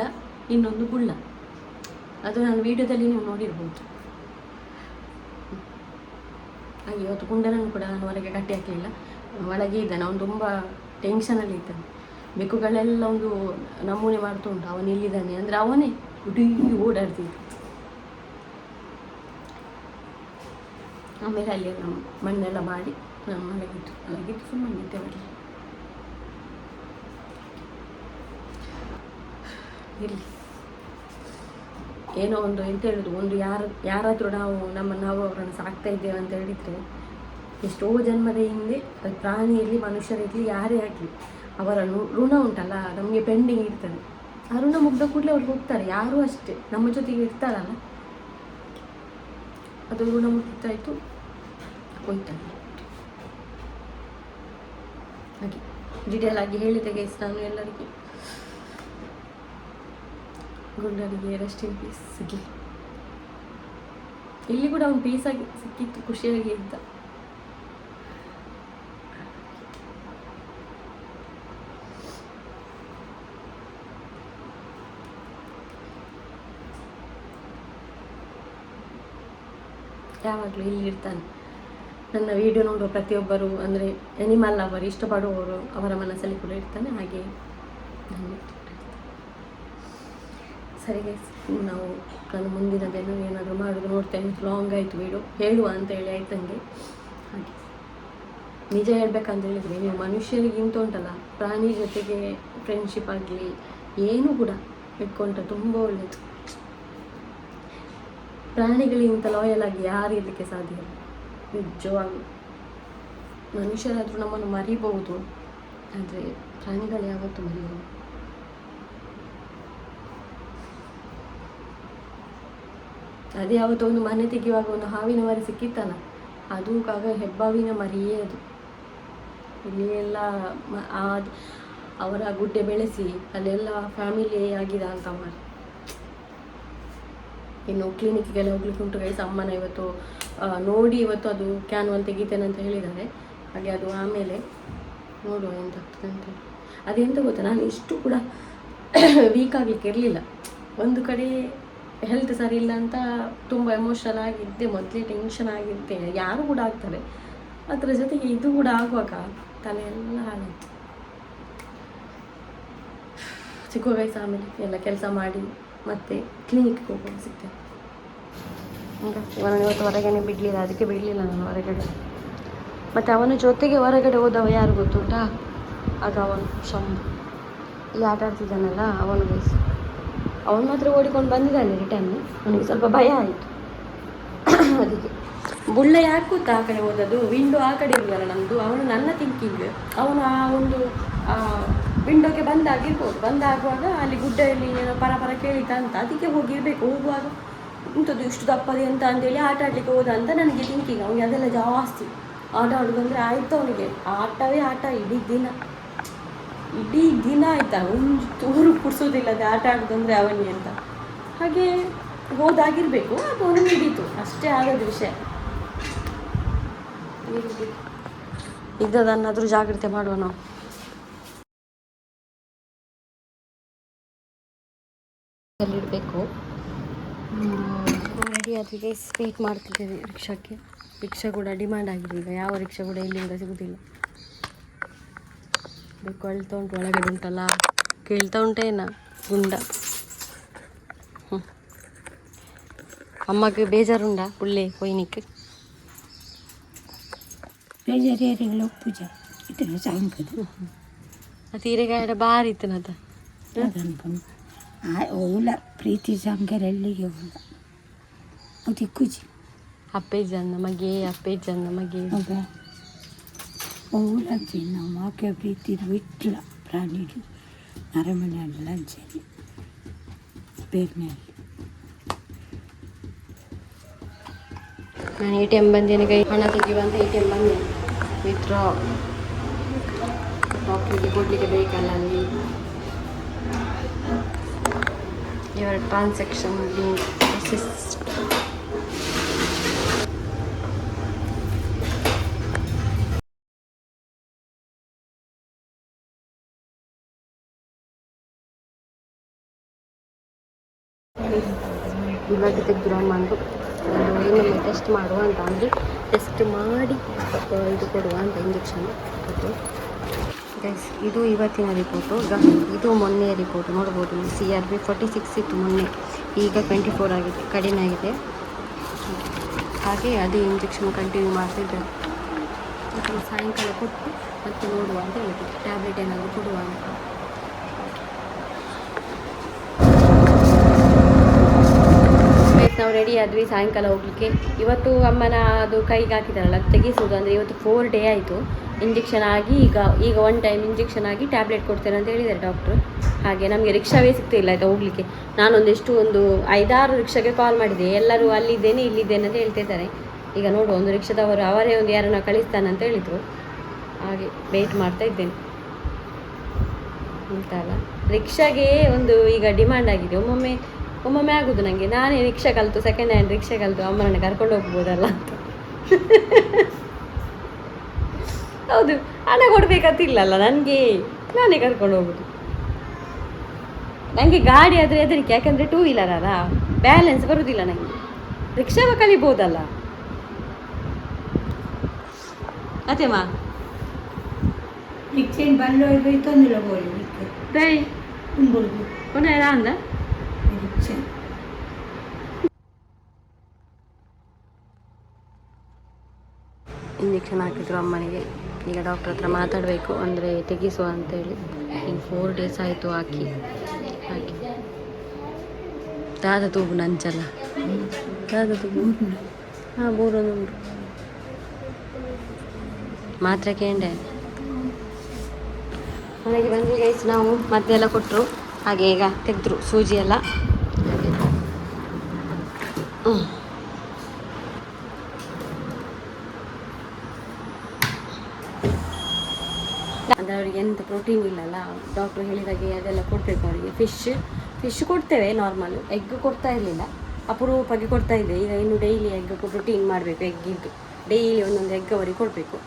A: ಇನ್ನೊಂದು ಗುಳ್ಳ. ಅದು ನಾನು ವೀಡಿಯೋದಲ್ಲಿ ನೀವು ನೋಡಿರ್ಬೋದು. ಹಾಗೆ ಇವತ್ತು ಗುಂಡನನ್ನು ಕೂಡ ನಾನು ಹೊರಗೆ ಕಟ್ಟಿ ಹಾಕಲಿಲ್ಲ, ಒಳಗೆ ಇದ್ದಾನೆ. ಅವನು ತುಂಬ ಟೆನ್ಷನಲ್ಲಿ ಇದ್ದಾನೆ. ಬೆಕ್ಕುಗಳೆಲ್ಲ ಒಂದು ನಮೂನೆ ಮಾಡ್ತಾ ಉಂಟು, ಅವನು ಎಲ್ಲಿದ್ದಾನೆ ಅಂದರೆ ಅವನೇ ಹುಡುಗಿ ಓಡಾಡ್ತಿದ್ದ. ಆಮೇಲೆ ಅಲ್ಲಿ ಮಣ್ಣೆಲ್ಲ ಮಾಡಿ ನಾನು ಮಲಗಿದ್ದು ಸುಮ್ಮನೆ ನಿದ್ದೆ ಬರಲಿ. ಇರಲಿ, ಏನೋ ಒಂದು ಎಂತ ಹೇಳೋದು, ಒಂದು ಯಾರಾದರೂ ನಾವು ಅವರನ್ನು ಸಾಕ್ತಾ ಇದ್ದೇವೆ ಅಂತ ಹೇಳಿದರೆ, ಎಷ್ಟೋ ಜನ್ಮದ ಹಿಂದೆ ಅದು ಪ್ರಾಣಿ ಇರಲಿ ಮನುಷ್ಯರಿರಲಿ ಯಾರೇ ಆಗಲಿ, ಅವರ ಋಣ ಉಂಟಲ್ಲ ನಮಗೆ ಪೆಂಡಿಂಗ್ ಇರ್ತದೆ. ಆ ಋಣ ಮುಗ್ದ ಕೂಡಲೇ ಅವ್ರಿಗೆ ಹೋಗ್ತಾರೆ. ಯಾರೂ ಅಷ್ಟೇ ನಮ್ಮ ಜೊತೆಗೆ ಇರ್ತಾರಲ್ಲ, ಅದು ಋಣ ಮುಗ್ತಾಯಿತು ಹೋಯ್ತಾರೆ. ಹಾಗೆ ಡೀಟೇಲ್ ಆಗಿ ಹೇಳಿದೆ ಗೈಸ್ ನಾನು ಎಲ್ಲರಿಗೆ. ಗುಂಡನಿಗೆ ರೆಸ್ಟ್ ಇನ್ ಪೀಸ್ ಸಿಗಲಿ. ಇಲ್ಲಿ ಕೂಡ ಅವ್ನು ಪೀಸಾಗಿ ಸಿಕ್ಕಿತ್ತು, ಖುಷಿಯಾಗಿ ಇದ್ದ. ಯಾವಾಗಲೂ ಇಲ್ಲಿ ಇರ್ತಾನೆ. ನನ್ನ ವಿಡಿಯೋ ನೋಡುವ ಪ್ರತಿಯೊಬ್ಬರು ಅಂದರೆ ಎನಿಮಲ್ ಅವರು ಇಷ್ಟಪಡುವವರು ಅವರ ಮನಸ್ಸಲ್ಲಿ ಕೂಡ ಇರ್ತಾನೆ. ಹಾಗೆ ಸರಿ ಗೈಸ್, ನಾನು ಮುಂದಿನದೇನು ಏನಾದರೂ ಮಾಡೋದು ನೋಡ್ತೇನೆ. ಲಾಂಗ್ ಆಯಿತು ವಿಡಿಯೋ, ಹೇಳುವ ಅಂತೇಳಿ ಆಯ್ತು ನನಗೆ. ಹಾಗೆ ನಿಜ ಹೇಳ್ಬೇಕಂತ ಹೇಳಿದರೆ ನೀವು ಮನುಷ್ಯರಿಗಿಂತ ಉಂಟಲ್ಲ ಪ್ರಾಣಿ ಜೊತೆಗೆ ಫ್ರೆಂಡ್ಶಿಪ್ ಆಗಲಿ ಏನೂ ಕೂಡ ಇಟ್ಕೊಂಡ್ರೆ ತುಂಬ ಒಳ್ಳೆಯದು. ಪ್ರಾಣಿಗಳಿಗಿಂತ ಲಾಯಲ್ ಆಗಿ ಯಾರು ಇರಲಿಕ್ಕೆ ಸಾಧ್ಯ ಇಲ್ಲ ನಿಜವಾಗ್ಲೂ. ಮನುಷ್ಯರಾದರೂ ನಮ್ಮನ್ನು ಮರಿಬಹುದು, ಆದರೆ ಪ್ರಾಣಿಗಳು ಯಾವತ್ತೂ ಮರಿಬಹುದು. ಅದೇ ಯಾವತ್ತೋ ಒಂದು ಮನೆ ತೆಗೆಯುವಾಗ ಒಂದು ಹಾವಿನ ಮರಿ ಸಿಕ್ಕಿತ್ತಲ್ಲ, ಅದು ಹೆಬ್ಬಾವಿನ ಮರಿಯೇ ಅದು. ಇಲ್ಲಿ ಎಲ್ಲ ಅವರ ಗುಡ್ಡೆ ಬೆಳೆಸಿ ಅಲ್ಲೆಲ್ಲ ಫ್ಯಾಮಿಲಿ ಆಗಿದೆ ಅಂತ ಮರಿ. ಇನ್ನು ಕ್ಲಿನಿಕ್ಗೆಲ್ಲ ಹೋಗ್ಲಿಕ್ಕೆ ಉಂಟು ಗೈಸ್. ಅಮ್ಮನ ಇವತ್ತು ನೋಡಿ ಇವತ್ತು ಅದು ಕ್ಯಾನ್ವಲ್ ತೆಗಿತೇನೆ ಅಂತ ಹೇಳಿದ್ದಾರೆ. ಹಾಗೆ ಅದು ಆಮೇಲೆ ನೋಡುವ ಎಂತಾಗ್ತದೆ ಅಂತ. ಅದೆಂತ ಗೊತ್ತಾ, ನಾನು ಇಷ್ಟು ಕೂಡ ವೀಕ್ ಆಗಲಿಕ್ಕೆ ಇರಲಿಲ್ಲ. ಒಂದು ಕಡೆ ಹೆಲ್ತ್ ಸರಿ ಇಲ್ಲ ಅಂತ ತುಂಬ ಎಮೋಷನಲ್ ಆಗಿದ್ದೆ, ಮೊದಲೇ ಟೆನ್ಷನ್ ಆಗಿದ್ದೆ, ಯಾರು ಕೂಡ ಆಗ್ತಾರೆ. ಅದರ ಜೊತೆಗೆ ಇದು ಕೂಡ ಆಗುವಾಗ ತಲೆ ಎಲ್ಲ ಹಾಳಾಯಿತು. ಸಿಕ್ಕುವ ಗೈಸ್ ಆಮೇಲೆ ಎಲ್ಲ ಕೆಲಸ ಮಾಡಿ ಮತ್ತೆ ಕ್ಲಿನಿಕ್ಗೆ ಹೋಗೋದು ಸಿಗ್ತೇನೆ. ಇವನನ್ನು ಇವತ್ತು ಹೊರಗಡೆ ಬಿಡಲಿಲ್ಲ, ಅದಕ್ಕೆ ಬಿಡಲಿಲ್ಲ ನಾನು ಹೊರಗಡೆ. ಮತ್ತು ಅವನ ಜೊತೆಗೆ ಹೊರಗಡೆ ಹೋದವ ಯಾರು ಗೊತ್ತುಂಟಾ, ಆಗ ಅವನು ಶಂಭು ಇಲ್ಲಿ ಆಟ ಆಡ್ತಿದ್ದಾನಲ್ಲ ಅವನು ಗೈಸ್. ಅವನು ಮಾತ್ರ ಓಡಿಕೊಂಡು ಬಂದಿದ್ದಾನೆ ರಿಟರ್ನ್. ನನಗೆ ಸ್ವಲ್ಪ ಭಯ ಆಯಿತು. ಅದಕ್ಕೆ ಬುಳ್ಳ ಯಾಕೆ ಗೊತ್ತಾ ಆ ಕಡೆ ಹೋದದ್ದು, ವಿಂಡೋ ಆ ಕಡೆ ಇರುವಲ್ಲ ನಮ್ಮದು. ಅವನು ನನ್ನ ಥಿಂಕಿಂಗ್ ಅವನು ಆ ಒಂದು ವಿಂಡೋಗೆ ಬಂದಾಗುವಾಗ ಅಲ್ಲಿ ಗುಡ್ಡೆಯಲ್ಲಿ ಏನೋ ಪರ ಕೇಳಿತ ಅಂತ, ಅದಕ್ಕೆ ಹೋಗಿರಬೇಕು. ಹೋಗುವಾಗ ಇಂಥದ್ದು ಇಷ್ಟು ದಪ್ಪದೆ ಅಂತ ಅಂತೇಳಿ ಆಟ ಆಡಲಿಕ್ಕೆ ಹೋದ ಅಂತ ನನಗೆ ಥಿಂಕಿಂಗ್. ಅವನಿಗೆ ಅದೆಲ್ಲ ಜಾಸ್ತಿ ಆಟ ಆಡೋದಂದರೆ ಆಯಿತು ಅವನಿಗೆ. ಆಟವೇ ಆಟ ಇಡೀ ದಿನ ಆಯಿತಾ, ಒಂದು ಚೂರು ಕುಡಿಸೋದಿಲ್ಲದೆ ಆಟ ಆಡೋದಂದರೆ ಅವನಿಗೆ ಅಂತ. ಹಾಗೆ ಹೋದಾಗಿರಬೇಕು, ಅದು ಅವನು ಹಿಡೀತು ಅಷ್ಟೇ ಆಗೋದು ವಿಷಯ. ಇದ್ದದನ್ನಾದರೂ ಜಾಗ್ರತೆ ಮಾಡುವ ನಾವು. ಅಲ್ಲಿಡಬೇಕು. ರೆಡಿ ಅದಕ್ಕೆ ವೇಟ್ ಮಾಡ್ತಿದ್ದೇವೆ ರಿಕ್ಷಾಕ್ಕೆ. ರಿಕ್ಷಾ ಕೂಡ ಡಿಮ್ಯಾಂಡ್ ಆಗಿದೆ ಈಗ, ಯಾವ ರಿಕ್ಷಾ ಕೂಡ ಇಲ್ಲಿಂದ ಸಿಗೋದಿಲ್ಲ. ಬೇಕು ಅಳ್ತಾ ಉಂಟು, ಒಳಗಡೆ ಉಂಟಲ್ಲ ಕೇಳ್ತಾ ಉಂಟೇನ ಗುಂಡ. ಅಮ್ಮಗೆ ಬೇಜಾರುಂಡ ಪುಳ್ಳೆ ಕೊಯ್ನಿಕ್ಕೆ
B: ಬೇಜಾರು ಪೂಜಾ ಇಟ್ಟು ಸಾಯಂಕಾಲ
A: ತೀರೆಗಾಡ ಬಾರಿ ಇತ್ತನದ
B: ಓಲ ಪ್ರೀತಿ ಸಾಂಗಾರ ಎಲ್ಲಿಗೆ ಹೋದ ಅದು ಕುಜಿ
A: ಅಪ್ಪೆ ಜನ ಮಗೆ
B: ಓಲಂಚೆ ನಾವು ಆಕೆ ಪ್ರೀತಿ ಇಟ್ಲ ಪ್ರಾಣಿಗಳು ನರಮನೆ ಅಲ್ಲ ಅಂಚೆ ಬೇರ್ನಲ್ಲಿ.
A: ನಾನು ATM ಬಂದೇನೆ ಕೈ ಹಣ ತೆಗಿಯುವಂತ ATM ಬಂದೆ. ವಿತ್ಡ್ರಾ ಡಾಕ್ಟ್ರಿಗೆ ಕೊಡಲಿಕ್ಕೆ ಬೇಕಲ್ಲ ಅಲ್ಲಿ. ಇವರ ಟ್ರಾನ್ಸಾಕ್ಷನ್ ಲಿಂಕ್ ಅಸಿಸ್ಟ್. ಇವಾಗ ತೆಗೆದ್ರು ಅಮ್ಮಂದು ಇನ್ನೊಮ್ಮೆ ಟೆಸ್ಟ್ ಮಾಡುವ ಅಂತ, ಅಂದರೆ ಟೆಸ್ಟ್ ಮಾಡಿ ಇದು ಕೊಡುವ ಅಂತ ಇಂಜೆಕ್ಷನ್ ಕೊಟ್ಟು. ಗೈಸ್ ಇದು ಇವತ್ತಿನ ರಿಪೋರ್ಟು. ಇದು ಮೊನ್ನೆಯ ರಿಪೋರ್ಟ್ ನೋಡ್ಬೋದು. CRP 46 ಇತ್ತು ಮೊನ್ನೆ, ಈಗ 24 ಆಗಿದೆ, ಕಡಿಮೆ ಆಗಿದೆ. ಹಾಗೆ ಅದೇ ಇಂಜೆಕ್ಷನ್ ಕಂಟಿನ್ಯೂ ಮಾಡ್ತಿದ್ದಾರೆ. ಮತ್ತು ಸಾಯಂಕಾಲ ಕೊಟ್ಟು ಮತ್ತೆ ನೋಡುವ ಅಂತ ಹೇಳಿದ್ರು, ಟ್ಯಾಬ್ಲೆಟ್ ಏನಾದರೂ ಕೊಡುವ ಅಂತ. ನಾವು ರೆಡಿ ಆದ್ವಿ ಸಾಯಂಕಾಲ ಹೋಗಲಿಕ್ಕೆ. ಇವತ್ತು ಅಮ್ಮನ ಅದು ಕೈಗೆ ಹಾಕಿದಾರಲ್ಲ ತೆಗಿಸೋದು, ಅಂದರೆ ಇವತ್ತು 4 ಡೇ ಆಯಿತು ಇಂಜೆಕ್ಷನ್ ಆಗಿ. ಈಗ 1 ಟೈಮ್ ಇಂಜೆಕ್ಷನ್ ಆಗಿ ಟ್ಯಾಬ್ಲೆಟ್ ಕೊಡ್ತೇನೆ ಅಂತ ಹೇಳಿದ್ದಾರೆ ಡಾಕ್ಟ್ರು. ಹಾಗೆ ನಮಗೆ ರಿಕ್ಷಾವೇ ಸಿಗ್ತಿಲ್ಲ ಆಯಿತಾ ಹೋಗಲಿಕ್ಕೆ. ಒಂದು 5-6 ರಿಕ್ಷಾಗೆ ಕಾಲ್ ಮಾಡಿದೆ, ಎಲ್ಲರೂ ಅಲ್ಲಿದ್ದೇನೆ ಇಲ್ಲಿದ್ದೇನೆ ಅಂತ ಹೇಳ್ತಿದ್ದಾರೆ. ಈಗ ನೋಡುವ, ಒಂದು ರಿಕ್ಷಾದವರು ಅವರೇ ಒಂದು ಯಾರನ್ನ ಕಳಿಸ್ತಾನೆ ಅಂತ ಹೇಳಿದರು. ಹಾಗೆ ವೆಯ್ಟ್ ಮಾಡ್ತಾ ಇದ್ದೇನೆ. ಉಂಟಲ್ಲ ರಿಕ್ಷಾಗೆ ಒಂದು ಈಗ ಡಿಮ್ಯಾಂಡ್ ಆಗಿದೆ. ಒಮ್ಮೊಮ್ಮೆ ಆಗೋದು ನನಗೆ, ನಾನೇ ರಿಕ್ಷಾ ಕಲಿತು ಸೆಕೆಂಡ್ ಹ್ಯಾಂಡ್ ರಿಕ್ಷಾ ಕಲಿತು ಅಮ್ಮನನ್ನು ಕರ್ಕೊಂಡು ಹೋಗ್ಬೋದಲ್ಲ ಅಂತ. ಹೌದು, ಹಣ ಕೊಡಬೇಕಂತಿಲ್ಲಲ್ಲ ನನಗೆ, ನಾನೇ ಕರ್ಕೊಂಡು ಹೋಗೋದು. ನನಗೆ ಗಾಡಿ ಆದರೆ ಹೆದರಿಕೆ, ಯಾಕಂದರೆ 2 ವೀಲರ್ ಅಲ್ಲ, ಬ್ಯಾಲೆನ್ಸ್ ಬರೋದಿಲ್ಲ ನನಗೆ. ರಿಕ್ಷಾವ ಕಲಿಬೋದಲ್ಲ ಅದೇಮಾ
B: ರಿಕ್ಷೆನ್ ಬಲ್ಲೋ ತೊಂದಿಲ್ಲ ಬೋಳಿ
A: ದೈ
B: ಉಂಬುದು
A: ಉನ್ನ ಅಂದ
B: ರಿಕ್ಷೆ
A: ಇಂಜೆಕ್ಷನ್ ಹಾಕಿದ್ರು ಅಮ್ಮನಿಗೆ. ಈಗ ಡಾಕ್ಟ್ರ್ ಹತ್ರ ಮಾತಾಡಬೇಕು, ಅಂದರೆ ತೆಗಿಸುವ ಅಂತೇಳಿ. ಈಗ 4 ಡೇಸ್ ಆಯಿತು ಹಾಕಿ. ದಾದ ತೂಬು ನಂಚಲ್ಲ, ದಾದ ತೂಬು ಹಾಂ 3 ಮಾತ್ರೆ ಕೇಂಡೆ ಮನೆಗೆ ಬಂದು ಗೈಸ್ ನಾವು ಮದ್ದೆಲ್ಲ ಕೊಟ್ಟರು. ಹಾಗೆ ಈಗ ತೆಗೆದ್ರು ಸೂಜಿ ಎಲ್ಲ. ಅಂದರೆ ಅವರಿಗೆ ಎಂತ ಪ್ರೋಟೀನ್ ಇಲ್ಲಲ್ಲ, ಡಾಕ್ಟ್ರು ಹೇಳಿದಾಗೆ ಅದೆಲ್ಲ ಕೊಡಬೇಕು ಅವರಿಗೆ. ಫಿಶ್ ಕೊಡ್ತೇವೆ ನಾರ್ಮಲ್, ಎಗ್ ಕೊಡ್ತಾ ಇರಲಿಲ್ಲ, ಅಪರೂಪಕ್ಕೆ ಕೊಡ್ತಾ ಇದ್ದೆ. ಈಗ ಇನ್ನು ಡೈಲಿ ಎಗ್ ಪ್ರೋಟೀನ್ ಮಾಡಬೇಕು, ಎಗ್ಗಿದ್ದು ಡೈಲಿ ಒಂದೊಂದು ಎಗ್ ಅವರಿಗೆ ಕೊಡಬೇಕು.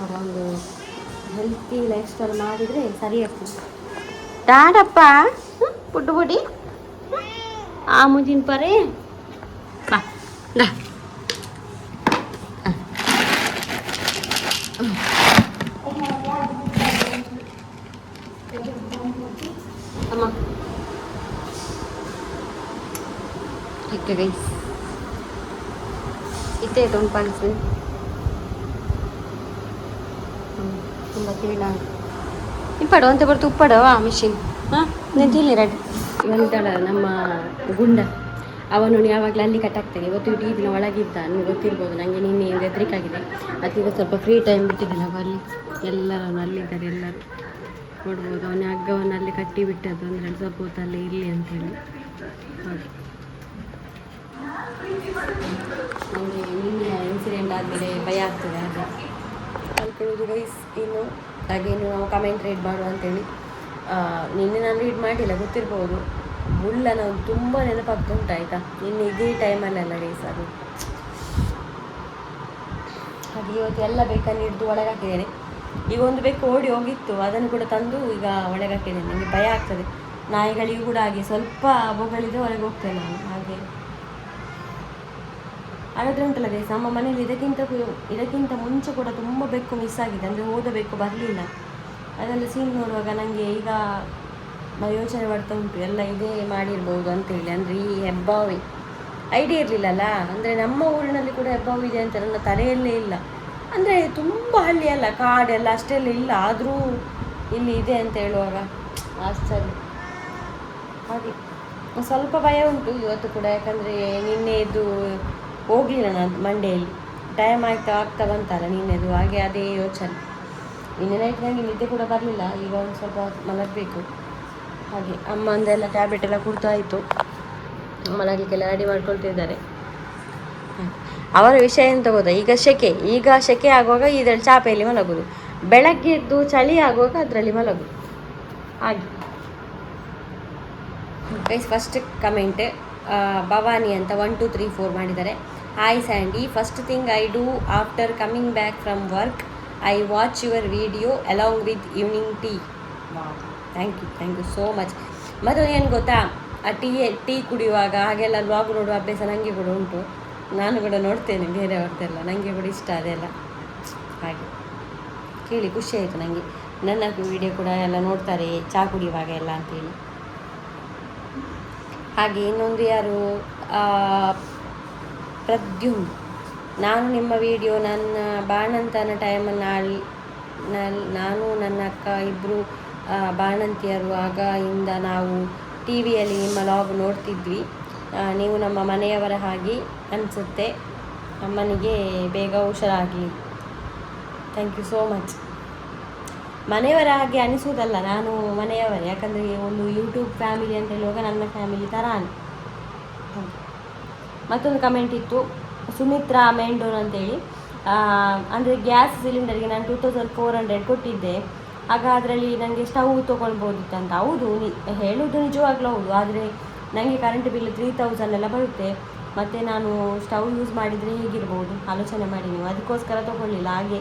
A: ಅವರ ಒಂದು ಹೆಲ್ತಿ ಲೈಫ್ ಸ್ಟೈಲ್ ಮಾಡಿದರೆ ಸರಿ ಆಗ್ತದೆ. ದಾಡಪ್ಪ ಪುಟ್ಟು ಪುಡಿ ಆ ಮುಜಿನ ಪರೆ ಬಾ ದಾ ಅಮ್ಮ ಇಕ್ಕೆ ಗೈಸ್ ಇತ್ತೆ ತೊಂದು ಪಲ್ಸು ತುಂಬ ಕ್ಲೀನ್ ಆಗಿ ಇಪ್ಪಡು ಅಂತ ಬರ್ತು ಉಪ್ಪಡವ ಮಿಷಿನ್ ಹಾಂ ನೆಂತಿಲ್ಲ ರೆಡ್ ಇವಂತಳ ನಮ್ಮ ಗುಂಡ ಅವನು ಯಾವಾಗಲೂ ಅಲ್ಲಿ ಕಟ್ಟಾಗ್ತಾನೆ. ಇವತ್ತು ಇಡೀ ದಿನ ಒಳಗಿದ್ದ, ನಿಮ್ಗೆ ಗೊತ್ತಿರ್ಬೋದು. ನನಗೆ ನಿನ್ನೆ ಹೆದರಿಕಾಗಿದೆ, ಅದಕ್ಕೆ ಸ್ವಲ್ಪ ಫ್ರೀ ಟೈಮ್ ಬಿಟ್ಟಿದ್ದಿಲ್ಲ. ಅಲ್ಲಿ ಎಲ್ಲರೂ ಅಲ್ಲಿದ್ದಾರೆ, ಎಲ್ಲರೂ ನೋಡ್ಬೋದು. ಅವನ ಹಗ್ಗವನ್ನು ಅಲ್ಲಿ ಕಟ್ಟಿ ಬಿಟ್ಟದ್ದು, ಅಂದರೆ ಸ್ವಲ್ಪ ಹೊತ್ತಲ್ಲಿ ಇರಲಿ ಅಂತೇಳಿ. ಹಾಗೆ ನನಗೆ ನಿನ್ನೆ ಇನ್ಸಿಡೆಂಟ್ ಆದಮೇಲೆ ಭಯ ಆಗ್ತದೆ. ಹಾಗೆ ಕಲ್ಕೊಳ್ಳೋದು ಗೈಸ್. ಇನ್ನು ಹಾಗೇನು ನಾವು ಕಮೆಂಟ್ ರೀಡ್ ಮಾಡುವ ಅಂತೇಳಿ. ನಿನ್ನೆ ನಾನು ರೀಡ್ ಮಾಡಿಲ್ಲ, ಗೊತ್ತಿರ್ಬೋದು. ಬುಲ್ಲ ನಾವು ತುಂಬ ನೆನಪಾಗ್ತಾ ಉಂಟು ಆಯಿತಾ. ನಿನ್ನೆ ಇದೇ ಟೈಮಲ್ಲೆಲ್ಲ ಗೈಸ್ ಅದು. ಹಾಗೆ ಇವತ್ತು ಎಲ್ಲ ಬೇಕನ್ನು ಹಿಡಿದು ಒಳಗೆ ಹಾಕಿದ್ದೇನೆ. ಈಗ ಒಂದು ಬೇಕು ಓಡಿ ಹೋಗಿತ್ತು, ಅದನ್ನು ಕೂಡ ತಂದು ಈಗ ಒಳಗೆ ಹಾಕಿದ್ದೇನೆ. ನನಗೆ ಭಯ ಆಗ್ತದೆ. ನಾಯಿಗಳಿಗೂ ಕೂಡ ಹಾಗೆ ಸ್ವಲ್ಪ ಬೊಗಳಿದ್ರೆ ಒಳಗೆ ಹೋಗ್ತೇನೆ ನಾನು. ಹಾಗೆ ಹಾಗಾದರೆ ಉಂಟಲ್ಲ ಗೈಸ್, ನಮ್ಮ ಮನೇಲಿ ಇದಕ್ಕಿಂತ ಮುಂಚೆ ಕೂಡ ತುಂಬ ಬೆಕ್ಕು ಮಿಸ್ ಆಗಿದೆ. ಅಂದರೆ ಹೋದ ಬೆಕ್ಕು ಬರಲಿಲ್ಲ. ಅದೆಲ್ಲ ಸೀನ್ ನೋಡುವಾಗ ನನಗೆ ಈಗ ಯೋಚನೆ ಮಾಡ್ತಾ ಉಂಟು, ಎಲ್ಲ ಇದೇ ಮಾಡಿರ್ಬೋದು ಅಂತೇಳಿ. ಅಂದರೆ ಈ ಹೆಬ್ಬಾವಿ ಐಡಿಯಾ ಇರಲಿಲ್ಲಲ್ಲ. ಅಂದರೆ ನಮ್ಮ ಊರಿನಲ್ಲಿ ಕೂಡ ಹೆಬ್ಬಾವಿ ಇದೆ ಅಂತ ನನ್ನ ತಲೆಯಲ್ಲೇ ಇಲ್ಲ. ಅಂದರೆ ತುಂಬ ಹಳ್ಳಿ ಅಲ್ಲ, ಕಾಡೆಲ್ಲ ಅಷ್ಟೆಲ್ಲ ಇಲ್ಲ, ಆದರೂ ಇಲ್ಲಿ ಇದೆ ಅಂತ ಹೇಳುವಾಗ ಆಶ್ಚರ್ಯ. ಹಾಗೆ ಸ್ವಲ್ಪ ಭಯ ಉಂಟು ಇವತ್ತು ಕೂಡ, ಯಾಕಂದರೆ ನಿನ್ನೆ ಇದು ಹೋಗಲಿಲ್ಲ ನಾನು ಮಂಡೆಯಲ್ಲಿ. ಟೈಮ್ ಆಗ್ತಾ ಬಂತಲ್ಲ ನಿನ್ನೆದು. ಹಾಗೆ ಅದೇ ಯೋಚನೆ. ನಿನ್ನೆ ನೈಟ್ ನನಗೆ ನಿದ್ದೆ ಕೂಡ ಬರಲಿಲ್ಲ. ಈಗ ಒಂದು ಸ್ವಲ್ಪ ಮಲಗಬೇಕು. ಹಾಗೆ ಅಮ್ಮ ಒಂದೆಲ್ಲ ಟ್ಯಾಬ್ಲೆಟ್ ಎಲ್ಲ ಕುಡ್ತಾಯಿತು, ಮಲಗಲಿಕ್ಕೆಲ್ಲ ರೆಡಿ ಮಾಡ್ಕೊಳ್ತಿದ್ದಾರೆ. ಅವರ ವಿಷಯ ಎಂತ ಗೊತ್ತಾ, ಈಗ ಸೆಕೆ ಆಗುವಾಗ ಇದರಲ್ಲಿ ಚಾಪೆಯಲ್ಲಿ ಮಲಗೋದು, ಬೆಳಗ್ಗೆ ಎದ್ದು ಚಳಿ ಆಗುವಾಗ ಅದರಲ್ಲಿ ಮಲಗೋದು. ಹಾಗೆ ಗೈಸ್ ಫಸ್ಟ್ ಕಮೆಂಟ್ ಭವಾನಿ ಅಂತ 1 2 3 4 ಮಾಡಿದ್ದಾರೆ. Hi Sandy, first thing I do after coming back from work, I watch your video along with evening tea. Thank you so much. ಮತ್ತು ಏನು ಗೊತ್ತಾ, ಆ ಟೀ ಕುಡಿಯುವಾಗ ಹಾಗೆಲ್ಲ ವ್ಲಾಗ್ ನೋಡುವ ಅಭ್ಯಾಸ ನನಗೆ ಕೂಡ ಉಂಟು. ನಾನು ಕೂಡ ನೋಡ್ತೇನೆ ಬೇರೆಯವ್ರದ್ದೆಲ್ಲ, ನನಗೆ ಕೂಡ ಇಷ್ಟ ಅದೆಲ್ಲ. ಹಾಗೆ ಕೇಳಿ ಖುಷಿ ಆಯಿತು ನನಗೆ. ನನ್ನ ವಿಡಿಯೋ ಕೂಡ ಎಲ್ಲ ನೋಡ್ತಾರೆ ಚಹಾ ಕುಡಿಯುವಾಗ ಎಲ್ಲ ಅಂತೇಳಿ. ಹಾಗೆ ಇನ್ನೊಂದು ಯಾರು ಪ್ರದ್ಯುಮ್, ನಾನು ನಿಮ್ಮ ವಿಡಿಯೋ ನನ್ನ ಬಾಣಂತನ ಟೈಮಲ್ಲಿ ನಾನು ನನ್ನ ಅಕ್ಕ ಇಬ್ಬರು ಬಾಣಂತಿಯರು, ಇಂದ ನಾವು ಟಿ ವಿಯಲ್ಲಿ ನಿಮ್ಮ ಲಾಗ್ ನೋಡ್ತಿದ್ವಿ. ನೀವು ನಮ್ಮ ಮನೆಯವರ ಹಾಗೆ ಅನಿಸುತ್ತೆ. ಅಮ್ಮನಿಗೆ ಬೇಗ ಹುಷಾರಾಗಲಿ. Thank you so much. ಮನೆಯವರ ಹಾಗೆ ಅನಿಸುವುದಲ್ಲ, ನಾನು ಮನೆಯವರೇ. ಯಾಕಂದರೆ ಒಂದು ಯೂಟ್ಯೂಬ್ ಫ್ಯಾಮಿಲಿ ಅಂತ ಹೇಳುವಾಗ ನನ್ನ ಫ್ಯಾಮಿಲಿ ಥರಾನೇ. ಮತ್ತೊಂದು ಕಮೆಂಟ್ ಇತ್ತು, ಸುಮಿತ್ರಾ ಮೆಂಡೋರ್ ಅಂತೇಳಿ. ಅಂದರೆ ಗ್ಯಾಸ್ ಸಿಲಿಂಡರ್ಗೆ ನಾನು 2400 ಕೊಟ್ಟಿದ್ದೆ. ಆಗ ಅದರಲ್ಲಿ ನನಗೆ ಸ್ಟವ್ ತೊಗೊಳ್ಬೋದಿತ್ತು ಅಂತ. ಹೌದು, ಹೇಳೋದು ನಿಜವಾಗ್ಲೂ ಹೌದು. ಆದರೆ ನನಗೆ ಕರೆಂಟ್ ಬಿಲ್ 3000 ಎಲ್ಲ ಬರುತ್ತೆ. ಮತ್ತು ನಾನು ಸ್ಟವ್ ಯೂಸ್ ಮಾಡಿದರೆ ಹೇಗಿರ್ಬೋದು ಆಲೋಚನೆ ಮಾಡಿ ನೀವು. ಅದಕ್ಕೋಸ್ಕರ ತೊಗೊಳ್ಳಿಲ್ಲ. ಹಾಗೆ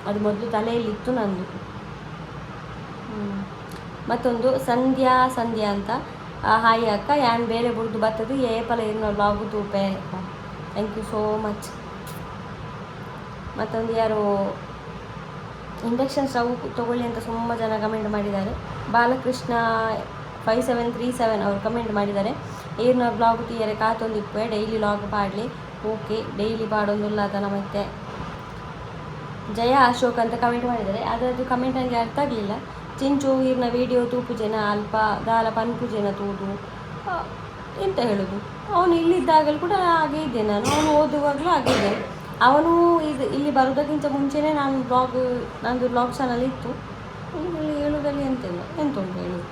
A: ಅದು ಮೊದಲು ತಲೆಯಲ್ಲಿತ್ತು ನಂದು. ಮತ್ತೊಂದು ಸಂಧ್ಯಾ ಅಂತ, ಹಾಯ್ ಅಕ್ಕ, ಯಾನ್ ಬೇರೆ ಬುಡ್ದು ಬರ್ತದೆ ಏಪಲ ಇರೋ ಬ್ಲಾಗು ತೂಪೆ. Thank you so much. ಮತ್ತೊಂದು ಯಾರು ಇಂಡಕ್ಷನ್ ಸ್ಟವ್ ತೊಗೊಳ್ಳಿ ಅಂತ ತುಂಬ ಜನ ಕಮೆಂಟ್ ಮಾಡಿದ್ದಾರೆ. ಬಾಲಕೃಷ್ಣ 5737 ಅವರು ಕಮೆಂಟ್ ಮಾಡಿದ್ದಾರೆ. ಏರ್ನ ಬ್ಲಾಗ್ ತೀಯರೆ ಕಾತೊಂದಿಪ್ಪೆ ಡೈಲಿ ಲಾಗ್ ಪಾಡಲಿ ಓಕೆ ಡೈಲಿ ಪಾಡೊಂದುಲ್ಲಾತನ ಮತ್ತೆ ಜಯ ಅಶೋಕ್ ಅಂತ ಕಮೆಂಟ್ ಮಾಡಿದ್ದಾರೆ. ಅದರದ್ದು ಕಮೆಂಟ್ ನನಗೆ ಅರ್ಥ ಆಗಲಿಲ್ಲ. ಚಿಂಚು ಈರ್ನ ವಿಡಿಯೋ ತೂಪುಜೆನ ಅಲ್ಪ ದಾಲ ಪನ್ಪುಜೆನ ತೂದು ಎಂತ ಹೇಳೋದು. ಅವನು ಇಲ್ಲಿದ್ದಾಗಲೂ ಕೂಡ ಹಾಗೆ ಇದ್ದೆ ನಾನು, ಅವನು ಓದುವಾಗಲೂ ಹಾಗೆ ಇದ್ದೆ. ಅವನು ಇಲ್ಲಿ ಬರೋದಕ್ಕಿಂತ ಮುಂಚೆನೇ ನಂದು ಬ್ಲಾಗ್ ಚಾನಲ್ ಇತ್ತು. ಇಲ್ಲಿ ಹೇಳೋದಲ್ಲಿ ಎಂತ ಉಂಟು ಹೇಳೋದು.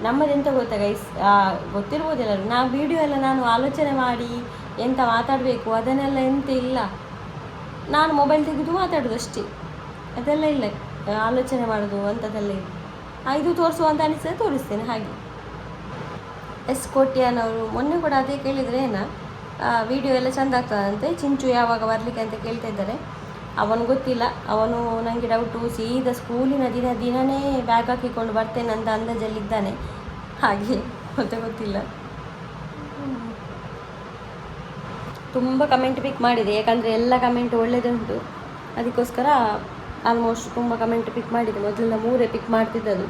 A: ನಮ್ಮದೆಂತ ಗೊತ್ತಾ ಗೈಸ್, ಗೊತ್ತಿರ್ಬೋದಿಲ್ಲ, ನಾವು ವಿಡಿಯೋ ಎಲ್ಲ ನಾನು ಆಲೋಚನೆ ಮಾಡಿ ಎಂತ ಮಾತಾಡಬೇಕು ಅದನ್ನೆಲ್ಲ ಎಂತ ಇಲ್ಲ. ನಾನು ಮೊಬೈಲ್ ತೆಗೆದು ಮಾತಾಡೋದು ಅಷ್ಟೇ, ಅದೆಲ್ಲ ಇಲ್ಲ ಆಲೋಚನೆ ಮಾಡೋದು ಅಂಥದ್ದೆಲ್ಲ ಇಲ್ಲ. ಇದು ತೋರಿಸುವ ಅಂತ ಅನಿಸ್ತದೆ ತೋರಿಸ್ತೇನೆ ಹಾಗೆ. ಎಸ್ ಕೋಟ್ಯಾನವರು ಮೊನ್ನೆ ಕೂಡ ಅದೇ ಕೇಳಿದರೆ ವಿಡಿಯೋ ಎಲ್ಲ ಚೆಂದ ಆಗ್ತದಂತೆ, ಚಿಂಚು ಯಾವಾಗ ಬರಲಿಕ್ಕೆ ಅಂತ ಕೇಳ್ತಾ ಇದ್ದಾರೆ. ಅವನು ಗೊತ್ತಿಲ್ಲ, ಅವನು ನನಗೆ ಡೌಟು ಸೀದಾ ಸ್ಕೂಲಿನ ದಿನನೇ ಬ್ಯಾಗ್ ಹಾಕಿಕೊಂಡು ಬರ್ತೇನೆ ಅಂತ ಅಂದಾಜಲ್ಲಿದ್ದಾನೆ. ಹಾಗೆ ಮತ್ತೆ ಗೊತ್ತಿಲ್ಲ. ತುಂಬ ಕಮೆಂಟ್ ಪಿಕ್ ಮಾಡಿದೆ, ಯಾಕಂದರೆ ಎಲ್ಲ ಕಮೆಂಟ್ ಒಳ್ಳೆಯದುಂಟು, ಅದಕ್ಕೋಸ್ಕರ ಆಲ್ಮೋಸ್ಟ್ ತುಂಬ ಕಮೆಂಟ್ ಪಿಕ್ ಮಾಡಿದೆ. ಮೊದಲೆಲ್ಲ 3 ಪಿಕ್ ಮಾಡ್ತಿದ್ದದು,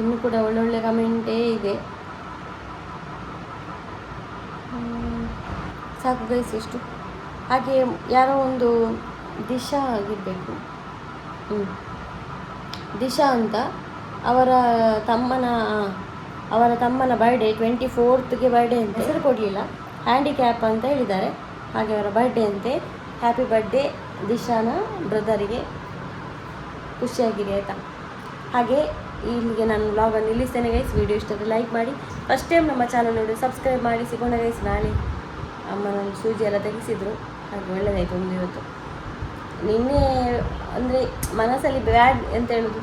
A: ಇನ್ನೂ ಕೂಡ ಒಳ್ಳೊಳ್ಳೆ ಕಮೆಂಟೇ ಇದೆ. ಸಾಕು ಗೈಸ್ ಇಷ್ಟು. ಹಾಗೆ ಯಾರೋ ಒಂದು ದಿಶಾ ಆಗಿರಬೇಕು, ದಿಶಾ ಅಂತ, ಅವರ ತಮ್ಮನ ಬರ್ಡೇ 24ಗೆ ಬರ್ಡೇ ಅಂತ, ಹೆಸರು ಕೊಡಲಿಲ್ಲ, ಹ್ಯಾಂಡಿಕ್ಯಾಪ್ ಅಂತ ಹೇಳಿದ್ದಾರೆ. ಹಾಗೆ ಅವರ ಬರ್ಡೇ ಅಂತೆ. ಹ್ಯಾಪಿ ಬರ್ಡೇ ದಿಶಾನ ಬ್ರದರಿಗೆ, ಖುಷಿಯಾಗಿರಿ ಆಯಿತಾ. ಹಾಗೆ ಇಲ್ಲಿಗೆ ನಾನು ವ್ಲಾಗನ್ನು ನಿಲ್ಲಿಸ್ತೇನೆ ಗೈಸ್. ವಿಡಿಯೋ ಇಷ್ಟಕ್ಕೆ ಲೈಕ್ ಮಾಡಿ, ಫಸ್ಟ್ ಟೈಮ್ ನಮ್ಮ ಚಾನಲ್ ನೋಡಿ ಸಬ್ಸ್ಕ್ರೈಬ್ ಮಾಡಿ. ಸಿಗೋಣ ಗೈಸ್ ನಾಳೆ. ಅಮ್ಮನೊಂದು ಸೂಜಿ ಎಲ್ಲ ತೆಗೆಸಿದ್ರು, ಹಾಗೆ ಒಳ್ಳೆಯದಾಯಿತು ಒಂದು ಇವತ್ತು. ನಿನ್ನೆ ಅಂದರೆ ಮನಸ್ಸಲ್ಲಿ ಬ್ಯಾಡ್ ಅಂತ ಹೇಳೋದು,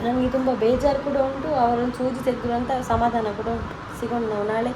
A: ನನಗೆ ತುಂಬ ಬೇಜಾರು ಕೂಡ ಉಂಟು. ಅವರೊಂದು ಸೂಜಿ ತೆಗೆದ್ರು ಅಂತ ಸಮಾಧಾನ ಕೂಡ ಉಂಟು. ಸಿಗೋಣ ನಾವು ನಾಳೆ.